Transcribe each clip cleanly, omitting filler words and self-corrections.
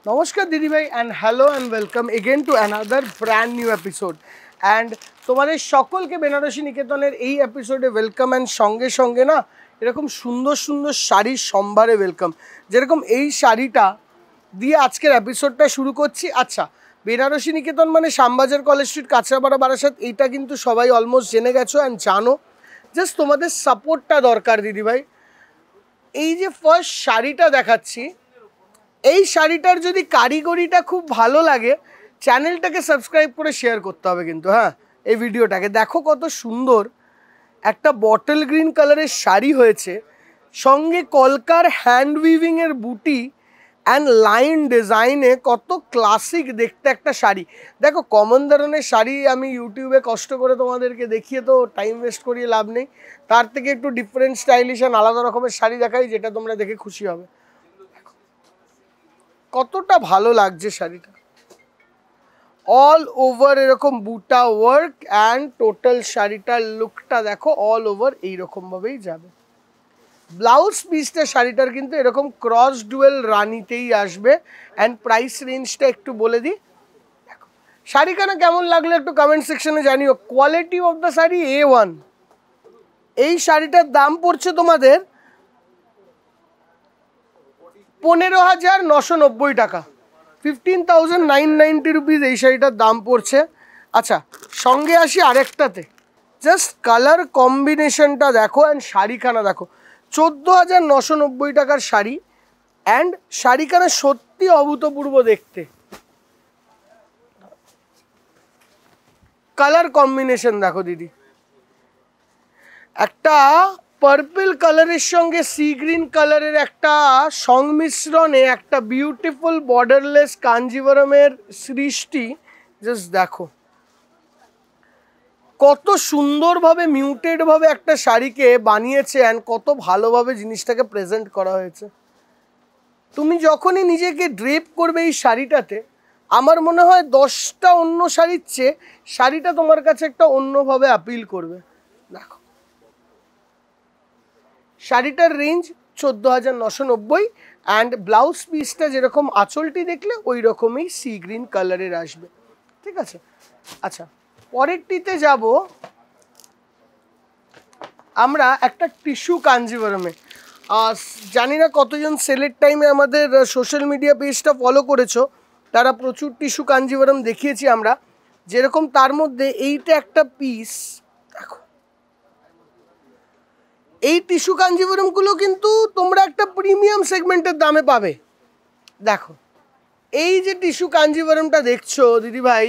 নমস্কার দিদিভাই and hello and welcome again to another brand new episode and তোমাদের সকলকে বেনারসি নিকেতনের এই এপিসোডে ওয়েলকাম অ্যান্ড সঙ্গে সঙ্গে না এরকম সুন্দর সুন্দর শাড়ির সম্ভারে ওয়েলকাম। যেরকম এই শাড়িটা দিয়ে আজকের এপিসোডটা শুরু করছি। আচ্ছা, বেনারসি নিকেতন মানে শ্যামবাজার কলেজ স্ট্রিট, কাঁচরাপাড়া, বারাসাত, এইটা কিন্তু সবাই অলমোস্ট জেনে গেছো অ্যান্ড জানো। জাস্ট তোমাদের সাপোর্টটা দরকার দিদিভাই। এই যে ফার্স্ট শাড়িটা দেখাচ্ছি, এই শাড়িটার যদি কারিগরিটা খুব ভালো লাগে চ্যানেলটাকে সাবস্ক্রাইব করে শেয়ার করতে হবে কিন্তু। হ্যাঁ, এই ভিডিওটাকে দেখো কত সুন্দর একটা বটল গ্রিন কালারের শাড়ি হয়েছে, সঙ্গে কলকার হ্যান্ড উইভিংয়ের বুটি অ্যান্ড লাইন ডিজাইনে কত ক্লাসিক দেখতে একটা শাড়ি। দেখো, কমন ধরনের শাড়ি আমি ইউটিউবে কষ্ট করে তোমাদেরকে দেখিয়ে তো টাইম ওয়েস্ট করিয়ে লাভ নেই। তার থেকে একটু ডিফারেন্ট স্টাইলিশ অ্যান্ড আলাদা রকমের শাড়ি দেখাই, যেটা তোমরা দেখে খুশি হবে। কতটা ভালো লাগছে শাড়িটা, অল ওভার এরকম বুটা ওয়ার্ক অ্যান্ড টোটাল শাড়িটার লুকটা দেখো অল ওভার এইরকমভাবেই যাবে। ব্লাউজ পিসটা শাড়িটার কিন্তু এরকম ক্রস ডুয়েল রানিতেই আসবে অ্যান্ড প্রাইস রেঞ্জটা একটু বলে দিই। দেখো শাড়িখানা কেমন লাগলো একটু কমেন্ট সেকশনে জানিও। Quality of the sari A1। এই শাড়িটার দাম পড়ছে তোমাদের 15,990 টাকা, 15,990 রুপিস এই শাড়িটার দাম পড়ছে। আচ্ছা, সঙ্গে আসি আরেকটাতে, জাস্ট কালার কম্বিনেশনটা দেখো অ্যান্ড শাড়িখানা দেখো। 14,990 টাকার শাড়ি অ্যান্ড শাড়িখানা সত্যি অভূতপূর্ব দেখতে। কালার কম্বিনেশন দেখো দিদি, একটা পার্পল কালারের সঙ্গে সি গ্রিন কালারের একটা সংমিশ্রণে একটা বিউটিফুল বর্ডারলেস কাঞ্জিভরমের সৃষ্টি। জাস্ট দেখো কত সুন্দরভাবে মিউটেডভাবে একটা শাড়িকে বানিয়েছে অ্যান্ড কত ভালোভাবে জিনিসটাকে প্রেজেন্ট করা হয়েছে। তুমি যখনই নিজেকে ড্রেপ করবে এই শাড়িটাতে, আমার মনে হয় 10টা অন্য শাড়ির চেয়ে শাড়িটা তোমার কাছে একটা অন্যভাবে আপিল করবে। দেখো শাড়িটার রেঞ্জ 14,990 অ্যান্ড ব্লাউজ পিসটা যেরকম আঁচলটি দেখলে ওই রকমই সি গ্রিন কালারের আসবে। ঠিক আছে, আচ্ছা পরেরটিতে যাব আমরা একটা টিস্যু কাঞ্জিভরমে। জানি না কতজন সেলের টাইমে আমাদের সোশ্যাল মিডিয়া পেজটা ফলো করেছো, তারা প্রচুর টিস্যু কাঞ্জিভরম দেখিয়েছি আমরা। যেরকম তার মধ্যে এইটা একটা পিস দেখো, এই টিস্যু কাঞ্জিভরমগুলো কিন্তু তোমরা একটা প্রিমিয়াম সেগমেন্টের দামে পাবে। দেখো এই যে টিস্যু কাঞ্জিভরমটা দেখছো দিদিভাই,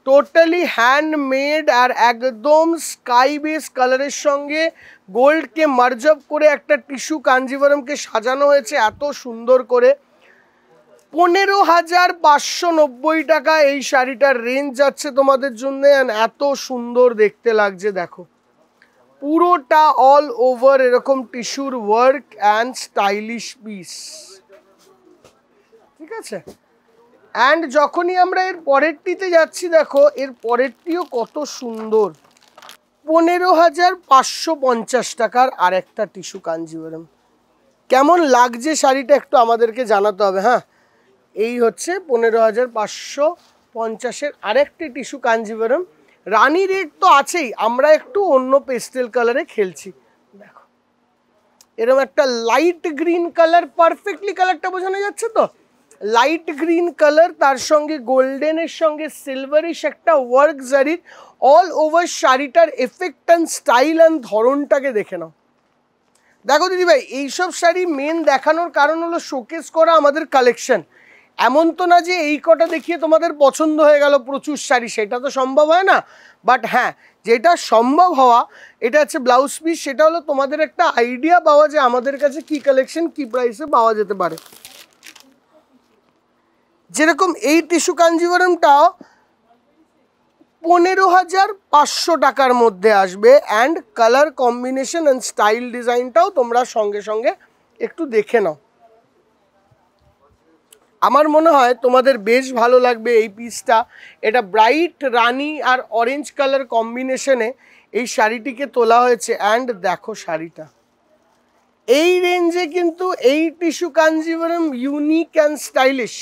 টোটালি হ্যান্ডমেড আর একদম স্কাই বেস কালারের সঙ্গে গোল্ডকে মার্জ আপ করে একটা টিস্যু কাঞ্জিভরমকে সাজানো হয়েছে এত সুন্দর করে। 15,590 টাকা এই শাড়িটার রেঞ্জ যাচ্ছে তোমাদের জন্য, এত সুন্দর দেখতে লাগছে দেখো। পুরোটা অল ওভার এরকম টিস্যুর ওয়ার্ক অ্যান্ড স্টাইলিশ পিস। ঠিক আছে, অ্যান্ড যখনই আমরা এর পরেরটিতে যাচ্ছি দেখো এর পরেরটিও কত সুন্দর। 15,550 টাকার আর একটা টিস্যু কাঞ্জিভরম। কেমন লাগছে শাড়িটা একটু আমাদেরকে জানাতে হবে। হ্যাঁ, এই হচ্ছে 15,550-এর আরেকটি টিস্যু কাঞ্জিভরম। রানী রেড তো আছেই, আমরা একটু অন্য পেস্টেল কালারে খেলছি। দেখো এরকম একটা লাইট গ্রিন কালার, পারফেক্টলি কালারটা বোঝানো যাচ্ছে তো, লাইট গ্রিন কালার, তার সঙ্গে গোল্ডেনের সঙ্গে সিলভারিশ একটা ওয়ার্ক জারির অল ওভার শাড়িটার এফেক্ট অ্যান্ড স্টাইল অ্যান্ড ধরনটাকে দেখে নাও। দেখো দিদিভাই, এইসব শাড়ি মেন দেখানোর কারণ হলো শোকেস করা আমাদের কালেকশন। এমন তো না যে এই কটা দেখিয়ে তোমাদের পছন্দ হয়ে গেল প্রচুর শাড়ি, সেটা তো সম্ভব হয় না। বাট হ্যাঁ, যেটা সম্ভব হওয়া এটা হচ্ছে ব্লাউজ পিস, সেটা হলো তোমাদের একটা আইডিয়া পাওয়া যে আমাদের কাছে কি কালেকশন কি প্রাইসে পাওয়া যেতে পারে। যেরকম এই টিস্যু কাঞ্জিভরমটাও 15,500 টাকার মধ্যে আসবে and colour combination and style ডিজাইনটাও তোমরা সঙ্গে সঙ্গে একটু দেখে নাও। আমার মনে হয় তোমাদের বেশ ভালো লাগবে এই পিসটা। এটা ব্রাইট রানি আর অরেঞ্জ কালার কম্বিনেশনে এই শাড়িটিকে তোলা হয়েছে অ্যান্ড দেখো শাড়িটা এই রেঞ্জে কিন্তু এই tissue Kanjivaram unique and stylish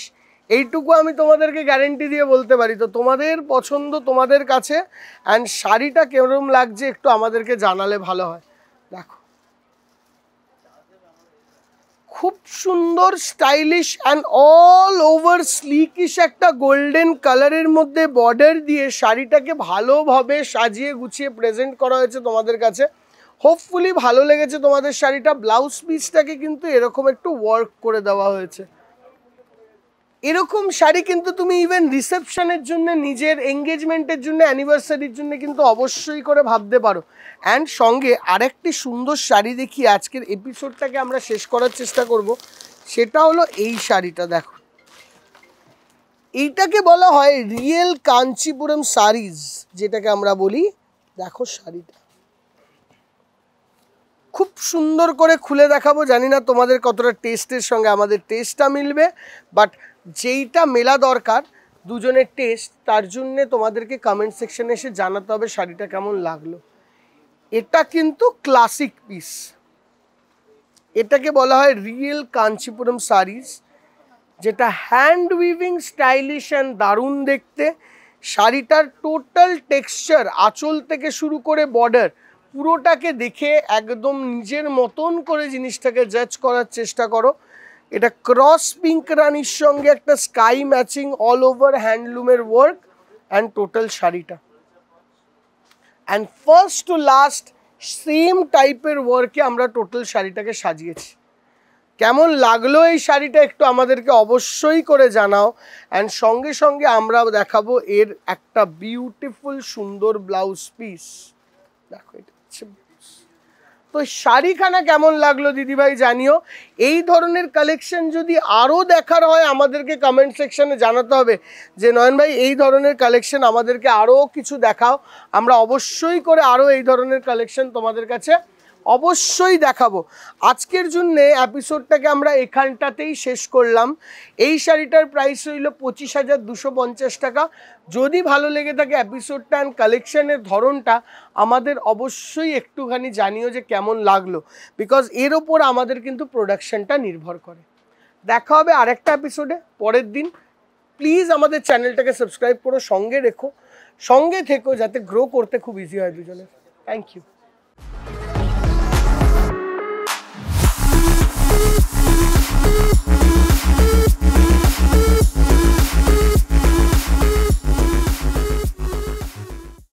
এইটুকু আমি তোমাদেরকে গ্যারেন্টি দিয়ে বলতে পারি। তো তোমাদের পছন্দ তোমাদের কাছে, অ্যান্ড শাড়িটা কেরম লাগছে একটু আমাদেরকে জানালে ভালো হয়। দেখো খুব সুন্দর স্টাইলিশ অ্যান্ড অল ওভার স্লিকিশ একটা গোল্ডেন কালারের মধ্যে বর্ডার দিয়ে শাড়িটাকে ভালোভাবে সাজিয়ে গুছিয়ে প্রেজেন্ট করা হয়েছে তোমাদের কাছে। হোপফুলি ভালো লেগেছে তোমাদের শাড়িটা। ব্লাউজ পিসটাকে কিন্তু এরকম একটু ওয়ার্ক করে দেওয়া হয়েছে। এরকম শাড়ি কিন্তু তুমি ইভেন রিসেপশনের জন্য, নিজের এঙ্গেজমেন্টের জন্য, অ্যানিভার্সারির জন্য কিন্তু অবশ্যই করে ভাবতে পারো। অ্যান্ড সঙ্গে আরেকটি সুন্দর শাড়ি দেখিয়ে আজকের এপিসোডটাকে আমরা শেষ করার চেষ্টা করব। সেটা হলো এই শাড়িটা। দেখো এইটাকে বলা হয় রিয়েল কাঞ্চিপুরম শাড়িজ, যেটাকে আমরা বলি। দেখো শাড়িটা খুব সুন্দর করে খুলে দেখাবো। জানি না তোমাদের কতটা টেস্টের সঙ্গে আমাদের টেস্টটা মিলবে, বাট যেইটা মেলা দরকার দুজনের টেস্ট, তার জন্যে তোমাদেরকে কমেন্ট সেকশনে এসে জানাতে হবে শাড়িটা কেমন লাগলো। এটা কিন্তু ক্লাসিক পিস, এটাকে বলা হয় রিয়েল কাঞ্চিপুরম শাড়িজ, যেটা হ্যান্ড উইভিং স্টাইলিশ অ্যান্ড দারুণ দেখতে। শাড়িটার টোটাল টেক্সচার, আঁচল থেকে শুরু করে বর্ডার, পুরোটাকে দেখে একদম নিজের মতন করে জিনিসটাকে জাজ করার চেষ্টা করো। এটা ক্রস পিঙ্ক রানির সঙ্গে একটা স্কাই ম্যাচিং অল ওভার হ্যান্ডলুমের ওয়ার্ক অ্যান্ড টোটাল শাড়িটা, and first to last same টাইপের ওয়ার্কে আমরা টোটাল শাড়িটাকে সাজিয়েছি। কেমন লাগলো এই শাড়িটা একটু আমাদেরকে অবশ্যই করে জানাও। অ্যান্ড সঙ্গে সঙ্গে আমরা দেখাবো এর একটা বিউটিফুল সুন্দর ব্লাউজ পিস। দেখো এটা হচ্ছে। তো শাড়িখানা কেমন লাগলো দিদিভাই জানিও। এই ধরনের কালেকশন যদি আরও দেখার হয় আমাদেরকে কমেন্ট সেকশনে জানাতে হবে যে নয়ন ভাই এই ধরনের কালেকশন আমাদেরকে আরও কিছু দেখাও। আমরা অবশ্যই করে আরও এই ধরনের কালেকশন তোমাদের কাছে অবশ্যই দেখাবো। আজকের জন্যে এপিসোডটাকে আমরা এখানটাতেই শেষ করলাম। এই শাড়িটার প্রাইস হইল 25,250 টাকা। যদি ভালো লেগে থাকে এপিসোডটা অ্যান্ড কালেকশনের ধরনটা, আমাদের অবশ্যই একটুখানি জানিও যে কেমন লাগলো, বিকজ এর ওপর আমাদের কিন্তু প্রোডাকশনটা নির্ভর করে। দেখা হবে আরেকটা এপিসোডে পরের দিন। প্লিজ আমাদের চ্যানেলটাকে সাবস্ক্রাইব করো, সঙ্গে রেখো, সঙ্গে থেকো, যাতে গ্রো করতে খুব ইজি হয় দুজনের। Thank you.